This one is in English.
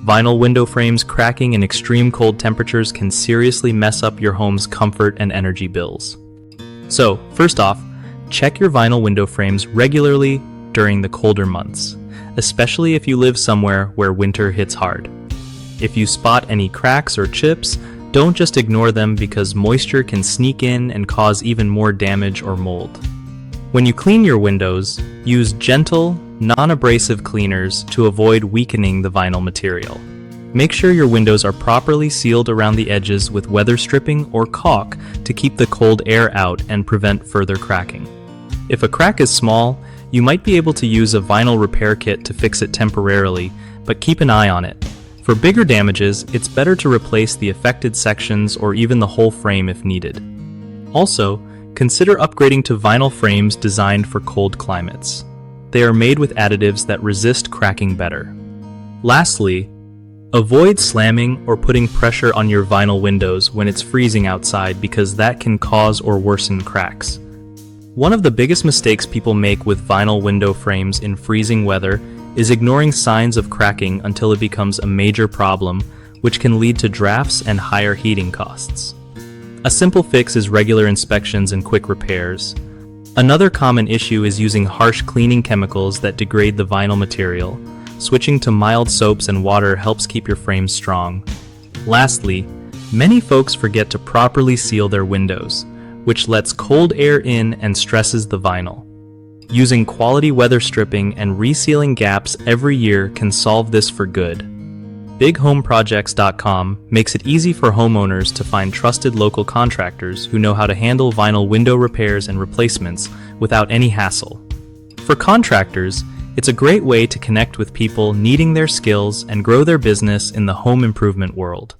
Vinyl window frames cracking in extreme cold temperatures can seriously mess up your home's comfort and energy bills. So, first off, check your vinyl window frames regularly during the colder months, especially if you live somewhere where winter hits hard. If you spot any cracks or chips, don't just ignore them because moisture can sneak in and cause even more damage or mold. When you clean your windows, use gentle, non-abrasive cleaners to avoid weakening the vinyl material. Make sure your windows are properly sealed around the edges with weather stripping or caulk to keep the cold air out and prevent further cracking. If a crack is small, you might be able to use a vinyl repair kit to fix it temporarily, but keep an eye on it. For bigger damages, it's better to replace the affected sections or even the whole frame if needed. Also, consider upgrading to vinyl frames designed for cold climates. They are made with additives that resist cracking better. Lastly, avoid slamming or putting pressure on your vinyl windows when it's freezing outside because that can cause or worsen cracks. One of the biggest mistakes people make with vinyl window frames in freezing weather is ignoring signs of cracking until it becomes a major problem, which can lead to drafts and higher heating costs. A simple fix is regular inspections and quick repairs. Another common issue is using harsh cleaning chemicals that degrade the vinyl material. Switching to mild soaps and water helps keep your frame strong. Lastly, many folks forget to properly seal their windows, which lets cold air in and stresses the vinyl. Using quality weather stripping and resealing gaps every year can solve this for good. BigHomeProjects.com makes it easy for homeowners to find trusted local contractors who know how to handle vinyl window repairs and replacements without any hassle. For contractors, it's a great way to connect with people needing their skills and grow their business in the home improvement world.